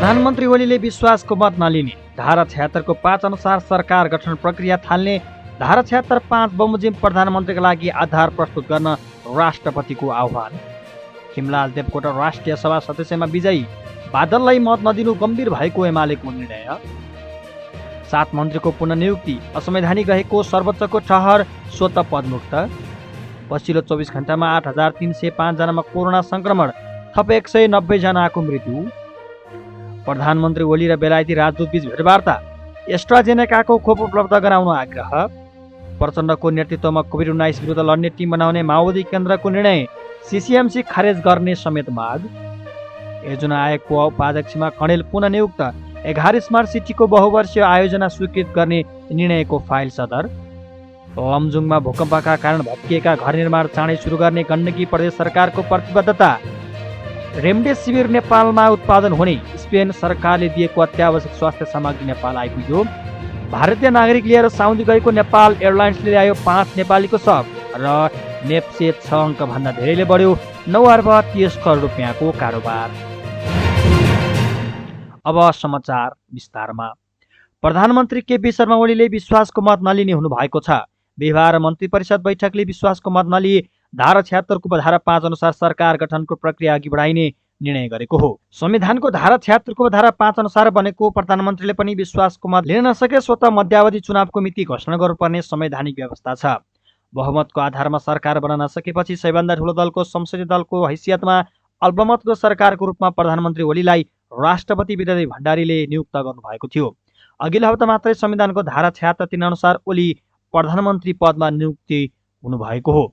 प्रधानमन्त्री ओलीले विश्वासको मत नलिने, धारा 76 को 5 अनुसार सरकार गठन प्रक्रिया थाल्ने, धारा 76 5 बमोजिम प्रधानमन्त्रीका लागि आधार प्रस्तुत गर्न राष्ट्रपतिको आह्वान। खिमलाल देवकोटा राष्ट्रिय सभा सदस्यमा विजयी, बादललाई मत नदिनु गम्भीर भएको एमालेको निर्णय। 7 मन्त्रीको पुनर्नियुक्ति, असंवैधानिक रहेको सर्वोच्चको ठहर, स्वत पदमुक्त। पछिल्लो 24 घण्टामा 8305 जनामा कोरोना संक्रमण, थप 190 जनाको मृत्यु। प्रधानमन्त्री ओली र बेलायती राजदूतबीच भेटवार्ता, एस्ट्राजेनेकाको खोप उपलब्ध गराउन आग्रह। प्रचण्डको नेतृत्वमा कोभिड-19 विरुद्ध लड्ने टिम बनाउने माओवादी केन्द्रको निर्णय, सीसीएमसी खारेज गर्ने समेत माग। योजना आयोगको उपाध्यक्षमा कणेल पुनः नियुक्त, 11 स्मार्ट सिटीको बहुवर्षीय आयोजना स्वीकृत गर्ने निर्णयको फाइल सदर। लमजुङमा भूकम्पका कारण भत्किएका घर निर्माण चाँडै सुरु गर्ने गण्डकी प्रदेश सरकारको प्रतिबद्धता। रेमडेसिभिर नेपालमा उत्पादन हुने, स्पेन सरकारले दिएको अत्यावश्यक स्वास्थ्य सामग्री नेपाल आइपुग्यो। भारतीय नागरिक लिएर साउदी गएको नेपाल एयरलाइन्सले ल्यायो 5 नेपालीको शव र नेप्से 6 अङ्कभन्दा धेरैले बढ्यो 9 अर्ब 30 करोड रुपियाँको कारोबार। अब समाचार विस्तारमा। प्रधानमन्त्री केपी शर्मा ओलीले विश्वासको मत नलिने हुनुभएको छ। बिहिबार मन्त्री परिषद बैठकले विश्वासको मत नलिए धारा 76 को धारा 5 अनुसार सरकार गठनको प्रक्रिया अघि बढाइने निर्णय गरेको हो। संविधानको धारा 76 को धारा 5 अनुसार बनेको प्रधानमन्त्रीले पनि विश्वासको मत लिन नसके स्वतः मध्यावधि चुनावको मिति घोषणा गर्नुपर्ने संवैधानिक व्यवस्था छ। बहुमतको आधारमा सरकार बन्न नसकेपछि सबैभन्दा ठूलो दलको संसदीय दलको हैसियतमा अल्पमतको सरकारको रूपमा प्रधानमन्त्री ओलीलाई राष्ट्रपति विद्यादेवी भण्डारीले नियुक्त गर्नुभएको थियो। अघिल्लो हप्ता मात्रै संविधानको धारा 76 अनुसार ओली प्रधानमन्त्री पदमा नियुक्ति हुनुभएको हो।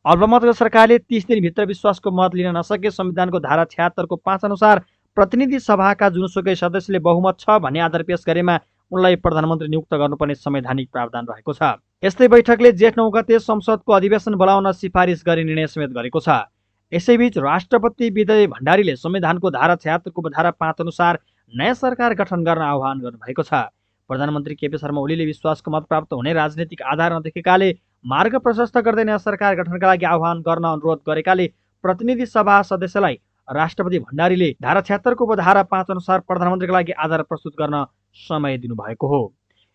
अल्पमतको सरकारले 30 दिनभित्र विश्वासको मत लिन नसके संविधानको धारा 76 को 5 अनुसार प्रतिनिधि सभाका जुनसुकै सदस्यले बहुमत छ भन्ने आधार पेश गरेमा उनलाई प्रधानमन्त्री नियुक्त गर्नुपर्ने संवैधानिक प्रावधान रहेको छ। यस्तै बैठकले जेठ 9 गते संसदको अधिवेशन बोलाउन सिफारिस गर्ने निर्णय समेत गरेको छ। यसैबीच राष्ट्रपति विद्यादेवी भण्डारीले संविधानको धारा 76 को धारा 5 अनुसार नयाँ सरकार गठन गर्न आह्वान गर्नुभएको छ। प्रधानमन्त्री केपी शर्मा ओलीले विश्वासको मत प्राप्त हुने राजनीतिक आधार नदेखेकाले मार्ग प्रशस्त गर्दै नयाँ सरकार गठनका लागि आह्वान गर्न अनुरोध गरेकाले प्रतिनिधि सभा सदस्यलाई राष्ट्रपति भण्डारीले धारा 76 को धारा 5 अनुसार प्रधानमन्त्रीका लागि आधार प्रस्तुत गर्न समय दिनुभएको हो।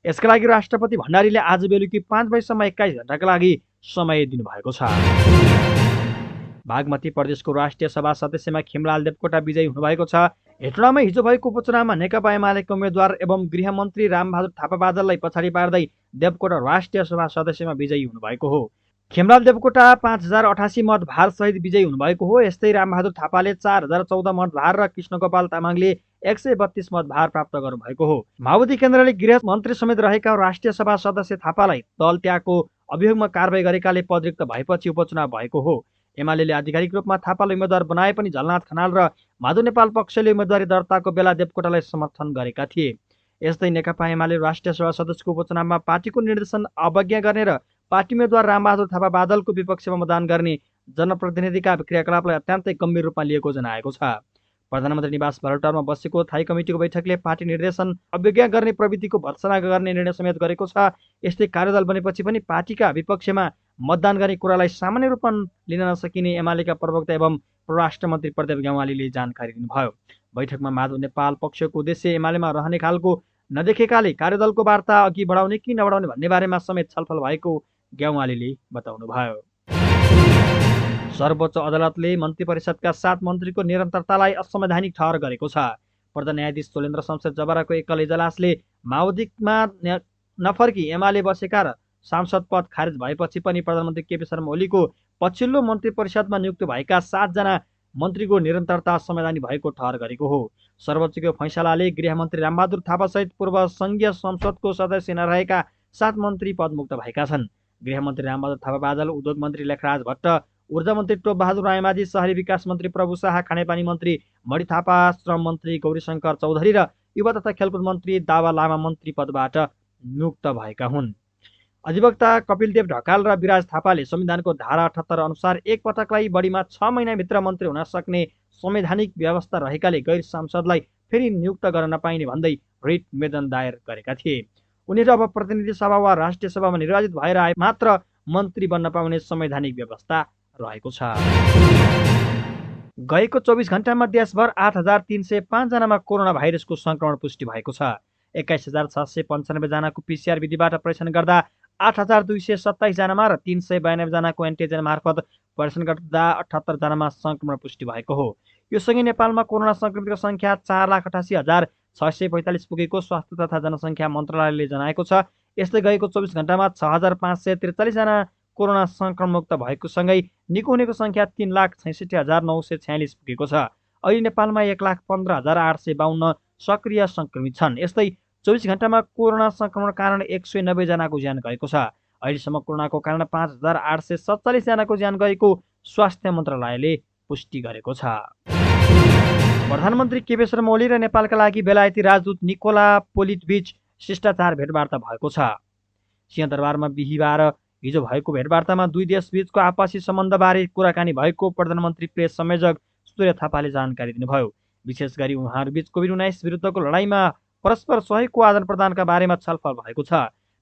यसका लागि राष्ट्रपति भण्डारीले आज बेलुकी 5 बजेसम्म 21 घण्टाका लागि समय दिनुभएको छ। बागमती प्रदेशको राष्ट्रिय सभा सदस्यमा खिमलाल देवकोटा विजयी हुनुभएको छ। हेटौडामा हिजो भएको उपचुनावमा नेकपा एमालेका उम्मेद्वार एवं गृहमन्त्री रामबहादुर थापा बादललाई पछाडि पार्दै देवकोटा राष्ट्रिय सभा सदस्यमा विजयी हुनुभएको हो। खिमलाल देवकोटा 5088 मत भार सहित विजयी हुनुभएको हो। यस्तै रामबहादुर थापाले 4014 मत भार र कृष्णगोपाल तामाङले 132 मत भार प्राप्त गर्नुभएको हो। माओवादी केन्द्रले गृह मन्त्री समेत रहेका राष्ट्रिय सभा सदस्य थापालाई दल त्यागको अभियोगमा कारबाही गरेकाले पदरिक्त भएपछि उपचुनाव भएको हो। एमाले आधिकारिक रूपमा थापालाई उम्मेद्वार बनाए पनि झलनाथ खनाल र माधव नेपाल पक्षले उम्मेदवारी दर्ताको बेला देवकोटालाई समर्थन गरेका थिए। यस्तै नेकपा एमाले राष्ट्रिय सभा सदस्यको उपचुनावमा पार्टीको निर्देशन अवज्ञा गर्ने र पार्टी उम्मेद्वार रामबहादुर थापा बादलको विपक्षमा मतदान गर्ने जनप्रतिनिधिका क्रियाकलापलाई अत्यन्तै गम्भीर रूपमा लिएको जनाएको छ। प्रधानमन्त्री निवास भरतपुरमा बसेको स्थायी कमिटीको बैठकले पार्टी निर्देशन अवज्ञा गर्ने प्रवृत्तिको भर्त्सना गर्ने निर्णय समेत गरेको छ। यस्तै कार्यदल बनेपछि पनि पार्टीका विपक्षमा मतदान गर्ने कुरालाई सामान्य रूपमा लिन नसकिने एमालेका प्रवक्ता एवं परराष्ट्र मन्त्री प्रदीप ग्यावालीले जानकारी दिनुभयो। बैठकमा माधव नेपाल पक्षको उद्देश्य एमालेमा रहने खालको नदेखेकाले कार्यदलको वार्ता अघि बढाउने कि नबढाउने भन्ने बारेमा समेत छलफल भएको ग्यावालीले बताउनुभयो। सर्वोच्च अदालतले मन्त्री परिषदका 7 मन्त्रीको निरन्तरतालाई असंवैधानिक ठहर गरेको छ। प्रधान न्यायाधीश चोलेन्द्र शमशेर जबराको एकल इजलासले माओवादीमा नफर्की एमाले बसेका र सांसद पद खारेज भएपछि पनि प्रधानमन्त्री केपी शर्मा ओलीको पछिल्लो मन्त्री परिषदमा नियुक्त भएका 7 जना मन्त्रीको निरन्तरता संवैधानिक भएको ठहर गरेको हो। सर्वोच्चको फैसलाले गृहमन्त्री रामबहादुर थापासहित पूर्व सङ्घीय संसदको सदस्य नरहेका 7 मन्त्री पदमुक्त भएका छन्। गृहमन्त्री रामबहादुर थापा बादल, उद्योग मन्त्री लेखराज भट्ट, ऊर्जा मन्त्री टोपबहादुर रायमाझी, शहरी विकास मन्त्री प्रभु शाह, खानेपानी मन्त्री मणि थापा, श्रम मन्त्री गौरीशङ्कर चौधरी र युवा तथा खेलकुद मन्त्री दावा लामा मन्त्री पदबाट नियुक्त भएका हुन्। अधिवक्ता कपिलदेव ढकाल र विराज थापाले संविधानको धारा 78 अनुसार एक पटकलाई बढीमा 6 महिनाभित्र मन्त्री हुन सक्ने संवैधानिक व्यवस्था रहेकाले गैर सांसदलाई फेरि नियुक्त गर्न नपाइने भन्दै रिट निवेदन दायर गरेका थिए। उनीहरू अब प्रतिनिधि सभा वा राष्ट्रिय सभामा निर्वाचित भएर आए मात्र मन्त्री बन्न पाउने संवैधानिक व्यवस्था रहेको छ। गएको 24 घण्टामा देशभर 8,305 जनामा कोरोना भाइरसको संक्रमण पुष्टि भएको छ। 21,695 जनाको पिसिआर विधिबाट परीक्षण गर्दा 8,227 जनामा र 392 जनाको एन्टिजेन मार्फत परीक्षण गर्दा 78 जनामा संक्रमण पुष्टि भएको हो। यो सँगै नेपालमा कोरोना संक्रमितको संख्या 4,88,645 पुगेको स्वास्थ्य तथा जनसङ्ख्या मन्त्रालयले जनाएको छ। यस्तै गएको 24 घण्टामा 6,543 जना कोरोना संक्रमणमुक्त भएको सँगै निको हुनेको संख्या 3,66,946 पुगेको छ। अहिले नेपालमा 1,15,852 सक्रिय संक्रमित छन्। यस्तै 24 घण्टामा कोरोना संक्रमण कारण 190 जनाको ज्यान गएको छ। अहिलेसम्म कोरोनाको कारण 5,847 जनाको ज्यान गएको स्वास्थ्य मन्त्रालयले पुष्टि गरेको छ। प्रधानमन्त्री केपी शर्मा ओली र नेपालका लागि बेलायती राजदूत निकोला पोलिटबिच शिष्टाचार भेटवार्ता भएको छ। सिंहदरबारमा बिहिबार हिजो भएको भेटवार्तामा दुई देशबीचको आपसी सम्बन्धबारे कुराकानी भएको प्रधानमन्त्री प्रेस संयोजक सूर्य थापाले जानकारी दिनुभयो। विशेष गरी उहाँहरूबीच कोभिड-19 विरुद्धको लडाईँमा परस्पर सहयोगको आदान प्रदानका बारेमा छलफल भएको छ।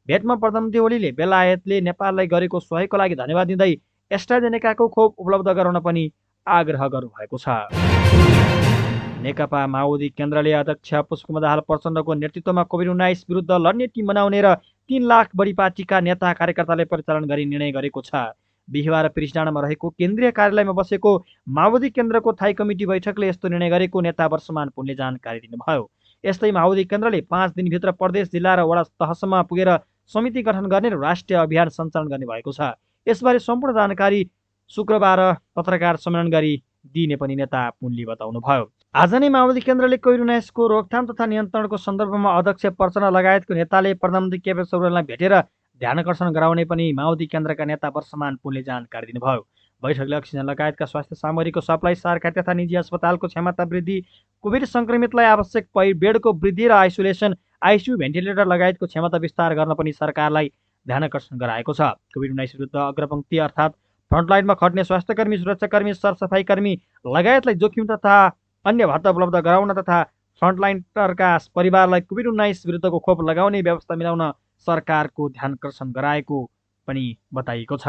भेटमा प्रधानमन्त्री ओलीले बेलायतले नेपाललाई गरेको सहयोगको लागि धन्यवाद दिँदै एस्ट्राजेनेकाको खोप उपलब्ध गराउन पनि आग्रह गर्नुभएको छ। नेकपा माओवादी केन्द्रले अध्यक्ष पुष्पकमल दाहाल प्रचण्डको नेतृत्वमा कोभिड-19 विरुद्ध लड्ने टिम बनाउने र 3 लाख बढी पार्टीका नेता कार्यकर्ताले परिचालन गरी निर्णय गरेको छ। बिहिबार पिरिसडाँडामा रहेको केन्द्रीय कार्यालयमा बसेको माओवादी केन्द्रको थाई कमिटी बैठकले यस्तो निर्णय गरेको नेता वर्षमान पुनले जानकारी दिनुभयो। यस्तै माओवादी केन्द्रले 5 दिनभित्र प्रदेश, जिल्ला र वडा तहसम्म पुगेर समिति गठन गर्ने र राष्ट्रिय अभियान सञ्चालन गर्ने भएको छ। यसबारे सम्पूर्ण जानकारी शुक्रबार पत्रकार सम्मेलन गरी दिने पनि नेता पुनले बताउनुभयो। आज नै माओवादी केन्द्रले कोभिड-19 को रोकथाम तथा नियन्त्रणको सन्दर्भमा अध्यक्ष प्रचण्ड लगायतको नेताले प्रधानमन्त्री केपी शर्मा ओलीलाई भेटेर ध्यानकर्षण गराउने पनि माओवादी केन्द्रका नेता वर्षमान पुनले जानकारी दिनुभयो। बैठकले अक्सिजन लगायतका स्वास्थ्य सामग्रीको सप्लाई, सरकारी तथा निजी अस्पतालको क्षमता वृद्धि, कोभिड संक्रमितलाई आवश्यक बेडको वृद्धि र आइसोलेसन, आइसियु, भेन्टिलेटर लगायतको क्षमता विस्तार गर्न पनि सरकारलाई ध्यानकर्षण गराएको छ। कोभिड-19 विरुद्ध अग्रपङ्क्ति अर्थात् फ्रन्टलाइनमा खट्ने स्वास्थ्यकर्मी, सुरक्षाकर्मी, सरसफाइकर्मी लगायतलाई जोखिम तथा अन्य भत्ता उपलब्ध गराउन तथा फ्रन्टलाइनरका परिवारलाई कोभिड-19 विरुद्धको खोप लगाउने व्यवस्था मिलाउन सरकारको ध्यानकर्षण गराएको पनि बताइएको छ।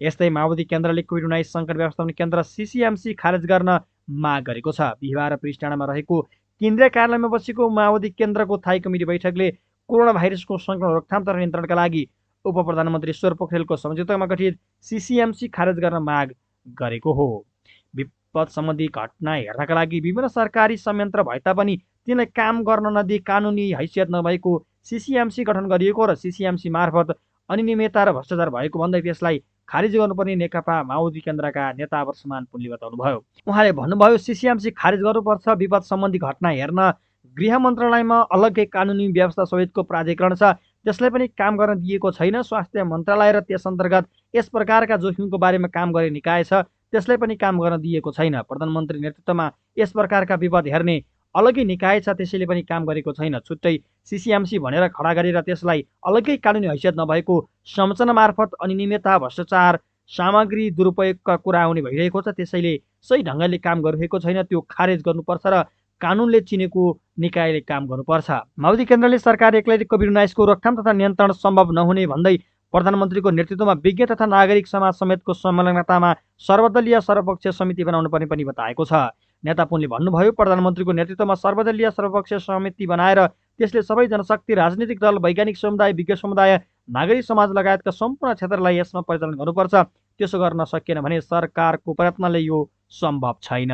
यस्तै माओवादी केन्द्रले कोभिड-19 सङ्कट व्यवस्थापन केन्द्र सिसिएमसी खारेज गर्न माग गरेको छ। बिहिबार पिरिसडाँडामा रहेको केन्द्रीय कार्यालयमा बसेको माओवादी केन्द्रको थाई कमिटी बैठकले कोरोना भाइरसको सङ्क्रमण रोकथाम तथा नियन्त्रणका लागि उप प्रधानमन्त्री ईश्वर पोखरेलको संयुक्तमा गठित सिसिएमसी खारेज गर्न माग गरेको हो। विपद सम्बन्धी घटना हेर्नका लागि विभिन्न सरकारी संयन्त्र भए तापनि तिनलाई काम गर्न नदिई कानुनी हैसियत नभएको सिसिएमसी गठन गरिएको र सिसिएमसी मार्फत अनियमितता र भ्रष्टाचार भएको भन्दै त्यसलाई खारिज गर्नुपर्ने नेकपा माओवादी केन्द्रका नेता वर्षमान पुनले बताउनुभयो। उहाँले भन्नुभयो, सिसिएमसी खारिज गर्नुपर्छ। विपद सम्बन्धी घटना हेर्न गृह मन्त्रालयमा अलग्गै कानुनी व्यवस्था सहितको प्राधिकरण छ, त्यसलाई पनि काम गर्न दिएको छैन। स्वास्थ्य मन्त्रालय र त्यस अन्तर्गत यस प्रकारका जोखिमको बारेमा काम गर्ने निकाय छ, त्यसलाई पनि काम गर्न दिएको छैन। प्रधानमन्त्री नेतृत्वमा यस प्रकारका विपद हेर्ने अलग्गै निकाय छ, त्यसैले पनि काम गरेको छैन। छुट्टै सिसिएमसी भनेर खडा गरेर त्यसलाई अलग्गै कानुनी हैसियत नभएको संरचना मार्फत अनियमितता, भ्रष्टाचार, सामग्री दुरुपयोगका कुरा आउने भइरहेको छ, त्यसैले सही ढङ्गले काम गरिरहेको छैन। त्यो खारेज गर्नुपर्छ र कानुनले चिनेको निकायले काम गर्नुपर्छ। माओवादी केन्द्रले सरकार एक्लैले कोभिड-19 को रोकथाम तथा नियन्त्रण सम्भव नहुने भन्दै प्रधानमन्त्रीको नेतृत्वमा विज्ञ तथा नागरिक समाज समेतको संलग्नतामा सर्वदलीय सर्वपक्षीय समिति बनाउनु पर्ने पनि बताएको छ। नेता पुनले भन्नुभयो, प्रधानमन्त्रीको नेतृत्वमा सर्वदलीय सर्वपक्षीय समिति बनाएर त्यसले सबै जनशक्ति, राजनीतिक दल, वैज्ञानिक समुदाय, विज्ञ समुदाय, नागरिक समाज लगायतका सम्पूर्ण क्षेत्रलाई यसमा परिचालन गर्नुपर्छ। त्यसो गर्न सकिएन भने सरकारको प्रयत्नले यो सम्भव छैन।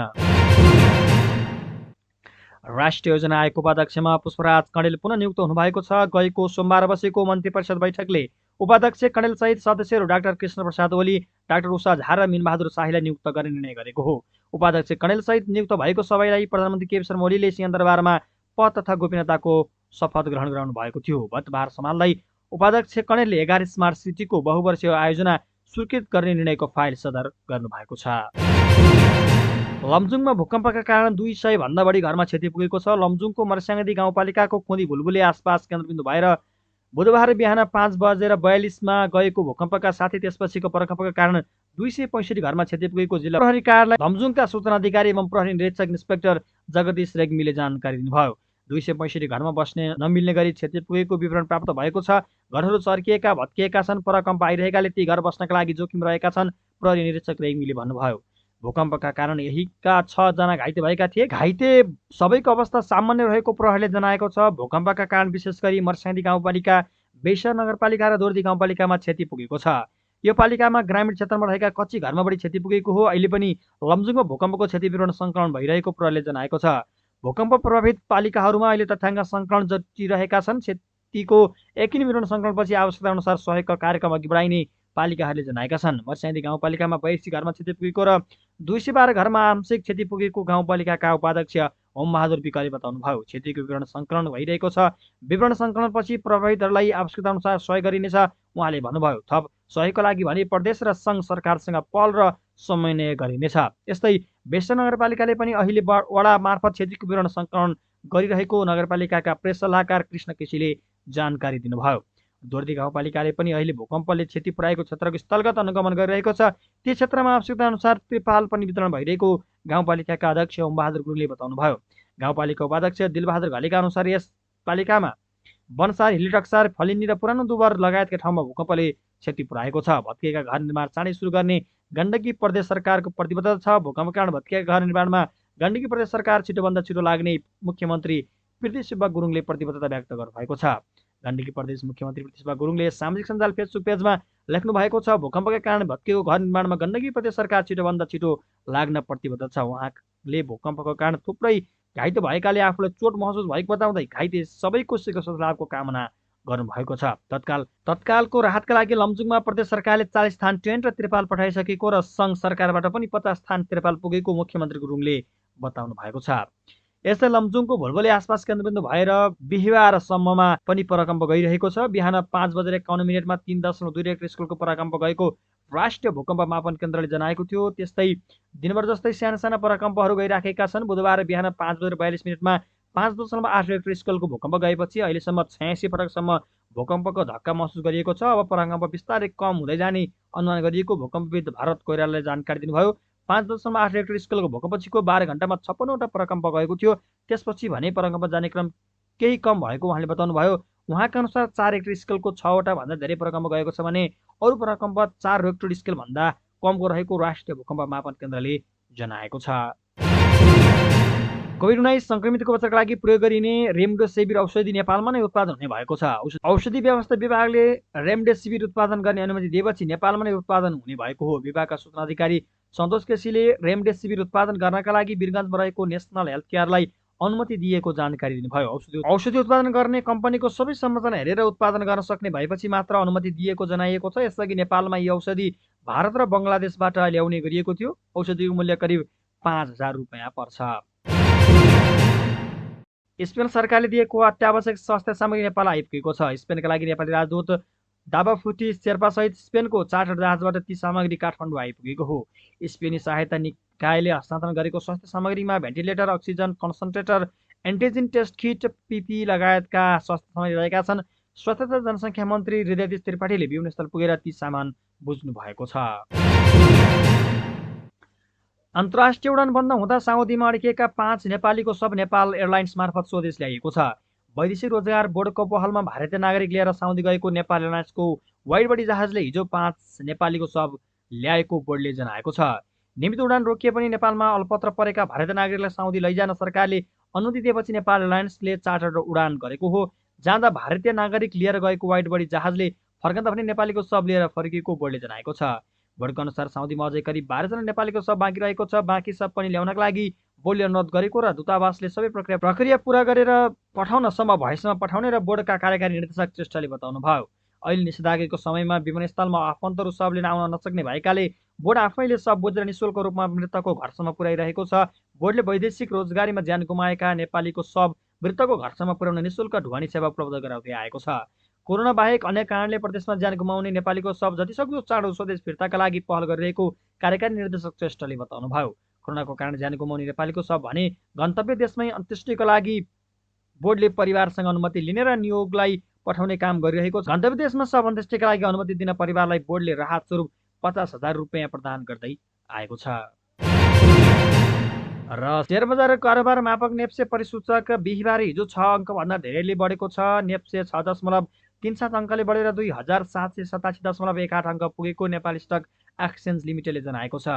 राष्ट्रिय योजना आयोगको उपाध्यक्षमा पुष्पराज कँडेल पुनः नियुक्त हुनुभएको छ। गएको सोमबार बसेको मन्त्री परिषद बैठकले उपाध्यक्ष कँडेल सहित सदस्यहरू डाक्टर कृष्ण प्रसाद ओली, डाक्टर उषा झा र मिनबहादुर शाहीलाई नियुक्त गर्ने निर्णय गरेको हो। उपाध्यक्ष कँडेल सहित नियुक्त भएको सबैलाई प्रधानमन्त्री केपी शर्मा ओलीले सिंहदरबारमा पद तथा गोपनीयताको शपथ ग्रहण गराउनु भएको थियो। बुधबार सम्हाल्दै उपाध्यक्ष कँडेलले 11 स्मार्ट सिटीको बहुवर्षीय आयोजना स्वीकृत गर्ने निर्णयको फाइल सदर गर्नुभएको छ। लमजुङमा भूकम्पका कारण 200 भन्दा बढी घरमा क्षति पुगेको छ। लमजुङको मर्स्याङदी गाउँपालिकाको खोदी भुलबुले आसपास केन्द्रबिन्दु भएर बुधबार बिहान 5:42 गएको भूकम्पका साथै त्यसपछिको भूकम्पका कारण 265 घरमा क्षति पुगेको जिल्ला प्रहरी कार्यालय लमजुङका सूचना अधिकारी एवं प्रहरी निरीक्षक इन्स्पेक्टर जगदीश रेग्मीले जानकारी दिनुभयो। 265 घरमा बस्ने नमिल्ने गरी क्षति पुगेको विवरण प्राप्त भएको छ। घरहरू चर्किएका, भत्किएका छन्। प्रकम्प आइरहेकाले ती घर बस्नका लागि जोखिम रहेका छन्, प्रहरी निरीक्षक रेग्मीले भन्नुभयो। भूकम्पका कारण यहीका 6 जना घाइते भएका थिए। घाइते सबैको अवस्था सामान्य रहेको प्रहरीले जनाएको छ। भूकम्पका कारण विशेष गरी मर्स्याङ्दी गाउँपालिका, बेइसा नगरपालिका र दोर्दी गाउँपालिकामा क्षति पुगेको छ। यो पालिकामा ग्रामीण क्षेत्रमा रहेका कच्ची घरमा बढी क्षति पुगेको हो। अहिले पनि लमजुङमा भूकम्पको क्षतिपूरण सङ्कलन भइरहेको प्रहरीले जनाएको छ। भूकम्प प्रभावित पालिकाहरूमा अहिले तथ्याङ्क सङ्कलन जटिरहेका छन्। क्षतिको यकिनी विवरण सङ्कलनपछि आवश्यकता अनुसार सहयोगका कार्यक्रम अघि बढाइने पालिकाहरूले जनाएका छन्। मर्स्याङ्दी गाउँपालिकामा 82 घरमा क्षति पुगेको र 212 घरमा आंशिक क्षति पुगेको गाउँपालिकाका उपाध्यक्ष होमबहादुर विकले बताउनुभयो। क्षतिको विवरण सङ्कलन भइरहेको छ। विवरण सङ्कलनपछि प्रभावितहरूलाई आवश्यकता अनुसार सहयोग गरिनेछ उहाँले भन्नुभयो। थप सहयोगको लागि भने प्रदेश र सङ्घ सरकारसँग पहल र समन्वय गरिनेछ। यस्तै बेइसा नगरपालिकाले पनि अहिले वडा मार्फत क्षतिको विवरण सङ्कलन गरिरहेको नगरपालिकाका प्रेस सल्लाहकार कृष्ण केसीले जानकारी दिनुभयो। दोर्दी गाउँपालिकाले पनि अहिले भूकम्पले क्षति पुर्याएको क्षेत्रको स्थलगत अनुगमन गरिरहेको छ। ती क्षेत्रमा आवश्यकता अनुसार त्रिपाल पनि वितरण भइरहेको गाउँपालिकाका अध्यक्ष ओमबहादुर गुरुङले बताउनुभयो। गाउँपालिका उपाध्यक्ष दिलबहादुर घलेका अनुसार यस पालिकामा बनसार, हिलिटक्सार, फलिनी र पुरानो दुबर लगायतका ठाउँमा भूकम्पले क्षति पुर्याएको छ। भत्किएका घर निर्माण चाँडै सुरु गर्ने गण्डकी प्रदेश सरकारको प्रतिबद्धता छ। भूकम्पका कारण भत्किएका घर निर्माणमा गण्डकी प्रदेश सरकार छिटोभन्दा छिटो लाग्ने मुख्यमन्त्री पृथ्वीशिव गुरुङले प्रतिबद्धता व्यक्त गर्नुभएको छ। गण्डकी प्रदेश मुख्यमन्त्री पृथ्वीशिव गुरुङले सामाजिक सञ्जाल फेसबुक पेजमा लेख्नु भएको छ, भूकम्पका कारण भत्किएको घर निर्माणमा गण्डकी प्रदेश सरकार छिटोभन्दा छिटो लाग्न प्रतिबद्ध छ। उहाँले भूकम्पको कारण थुप्रै घाइते भएकाले आफूलाई चोट महसुस भएको बताउँदै घाइते सबैको शीघ्र स्वास्थ्य लाभको कामना गर्नुभएको छ। तत्कालको राहतका लागि लमजुङमा प्रदेश सरकारले 40 स्थान टेन्ट र त्रिपाल पठाइसकेको र सङ्घ सरकारबाट पनि 50 स्थान त्रिपाल पुगेको मुख्यमन्त्री गुरुङले बताउनु भएको छ। यस्तै लमजुङको भुलभुले आसपास केन्द्रबिन्दु भएर बिहिबारसम्ममा पनि पराकम्प गइरहेको छ। बिहान 5:51 3.2 रेक्टर स्केलको पराकम्प गएको राष्ट्रिय भूकम्प मापन केन्द्रले जनाएको थियो। त्यस्तै दिनभर जस्तै साना साना पराकम्पहरू गइराखेका छन्। बुधबार बिहान 5:42 5.8 रेक्टर स्केलको भूकम्प गएपछि अहिलेसम्म 86 पटकसम्म भूकम्पको धक्का महसुस गरिएको छ। अब पराकम्प बिस्तारै कम हुँदै जाने अनुमान गरिएको भूकम्पविद भारत कोइरालाले जानकारी दिनुभयो। 5.8 रेक्टर स्केलको भूकम्पपछिको 12 घण्टामा 56वटा पराकम्प गएको थियो। त्यसपछि भने पराकम्प जाने क्रम केही कम भएको उहाँले बताउनुभयो। उहाँका अनुसार 4 रेक्टर स्केलको 6वटा भन्दा धेरै पराकम्प गएको छ भने अरू पराकम्प 4 रेक्टर स्केल भन्दा कमको रहेको राष्ट्रिय भूकम्प मापन केन्द्रले जनाएको छ। कोभिड-19 सङ्क्रमितको उपचारका लागि प्रयोग गरिने रेमडेसिभिर औषधि नेपालमा नै उत्पादन हुने भएको छ। औषधि व्यवस्था विभागले रेमडेसिभिर उत्पादन गर्ने अनुमति दिएपछि नेपालमा नै उत्पादन हुने भएको हो। विभागका सूचना अधिकारी सन्तोष केसीले रेमडेसिभिर उत्पादन गर्नका लागि वीरगञ्जमा रहेको नेसनल हेल्थ केयरलाई अनुमति दिएको जानकारी दिनुभयो। औषधि उत्पादन गर्ने कम्पनीको सबै संरचना हेरेर उत्पादन गर्न सक्ने भएपछि मात्र अनुमति दिएको जनाइएको छ। यसअघि नेपालमा यो औषधि भारत र बङ्गलादेशबाट ल्याउने गरिएको थियो। औषधिको मूल्य करिब 5000 रुपियाँ पर्छ। स्पेन सरकारले दिएको अत्यावश्यक स्वास्थ्य सामग्री नेपाल आइपुगेको छ। स्पेनका लागि नेपाली राजदूत दाबाफुटी शेर्पासहित स्पेनको चार्टर जहाजबाट ती सामग्री काठमाडौँ आइपुगेको हो। स्पेनी सहायता निकायले हस्तान्तरण गरेको स्वास्थ्य सामग्रीमा ventilator, oxygen concentrator, antigen test kit, PP लगायतका स्वास्थ्य सामग्री रहेका छन्। स्वास्थ्य तथा जनसङ्ख्या मन्त्री हृदयदेश त्रिपाठीले विमानस्थल पुगेर ती सामान बुझ्नु भएको छ। अन्तर्राष्ट्रिय उडान बन्द हुँदा साउदीमा अड्किएका 5 नेपालीको शव नेपाल एयरलाइन्स मार्फत स्वदेश ल्याइएको छ। वैदेशिक रोजगार बोर्डको पहलमा भारतीय नागरिक लिएर साउदी गएको नेपाल एयरलाइन्सको वाइड बडी जहाजले हिजो 5 नेपालीको शव ल्याएको बोर्डले जनाएको छ। नियमित उडान रोकिए पनि नेपालमा अल्पत्र परेका भारतीय नागरिकलाई साउदी लैजान सरकारले अनुमति दिएपछि नेपाल एयरलाइन्सले चार्टर उडान गरेको हो। जाँदा भारतीय नागरिक लिएर गएको वाइड बडी जहाजले फर्कँदा पनि नेपालीको शव लिएर फर्किएको बोर्डले जनाएको छ। बोर्डको अनुसार साउदीमा अझै करिब 12 जना नेपालीको शव बाँकी रहेको छ। बाँकी शव पनि ल्याउनका लागि बोर्डले अनुरोध गरेको र दूतावासले सबै प्रक्रिया पूरा गरेर पठाउन सम्भव भएसम्म पठाउने र बोर्डका कार्यकारी निर्देशक श्रेष्ठले बताउनुभयो। अहिले निषेधाज्ञाको समयमा विमानस्थलमा आफन्तहरू शव लिन आउन नसक्ने भएकाले बोर्ड आफैले शव बुझेर निःशुल्क रूपमा मृतकको घरसम्म पुर्याइरहेको छ। बोर्डले वैदेशिक रोजगारीमा ज्यान गुमाएका नेपालीको शव मृतकको घरसम्म पुर्याउन निःशुल्क ढुवानी सेवा उपलब्ध गराउँदै आएको छ। कोरोना बाहेक अन्य कारणले प्रदेशमा ज्यान गुमाउने नेपालीको शव जतिसक्दो चाँडो स्वदेश फिर्ताका लागि पहल गरिरहेको कार्यकारी निर्देशक श्रेष्ठले बताउनुभयो। कोरोनाको कारण ज्यान गुमाउने नेपालीको शव भने गन्तव्य देशमै अन्त्येष्टिका लागि बोर्डले परिवारसँग अनुमति लिने र नियोगलाई पठाउने काम गरिरहेको छ। गन्तव्य देशमा शव अन्त्येष्टिका लागि अनुमति दिन परिवारलाई बोर्डले राहत स्वरूप 50,000 रुपियाँ प्रदान गर्दै आएको छ। र शेयर बजार कारोबार मापक नेप्से परिसूचक बिहिबार हिजो 6 अङ्कभन्दा धेरैले बढेको छ। नेप्से 6.37 अङ्कले बढेर 2787.18 अङ्क पुगेको नेपाल स्टक एक्सचेन्ज लिमिटेडले जनाएको छ।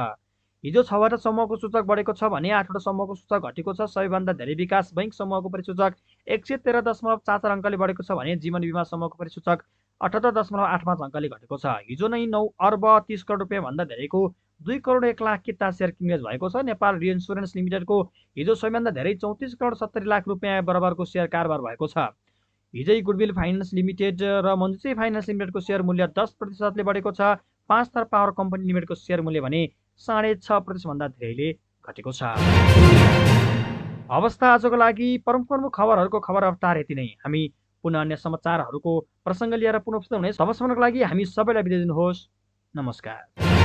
हिजो 6वटा समूहको सूचक बढेको छ भने 8वटा समूहको सूचक घटेको छ। सबैभन्दा धेरै विकास बैंक समूहको परिसूचक 113.44 अङ्कले बढेको छ भने जीवन बिमा समूहको परिसूचक 78.85 अङ्कले घटेको छ। हिजो नै 9 अर्ब 30 करोड रुपियाँभन्दा धेरैको 2 करोड 1 लाख किता सेयर किनबेच भएको छ। नेपाल रिइन्स्योरेन्स लिमिटेडको हिजो सबैभन्दा धेरै 34 करोड 70 लाख रुपियाँ बराबरको सेयर कारोबार भएको छ। हिजै गुडविल फाइनान्स लिमिटेड र मञ्जुश्री फाइनान्स लिमिटेडको सेयर मूल्य 10%ले बढेको छ। 5 स्टार पावर कम्पनी लिमिटेडको सेयर मूल्य भने 6.5% भन्दा धेरैले घटेको छ। अवस्था आजको लागि प्रमुख खबरहरूको खबर अवतार यति नै। हामी पुनः अन्य समाचारहरूको प्रसङ्ग लिएर पुनः उपस्थित हुने। तबसम्मको लागि हामी सबैलाई बिदा दिनुहोस्। नमस्कार।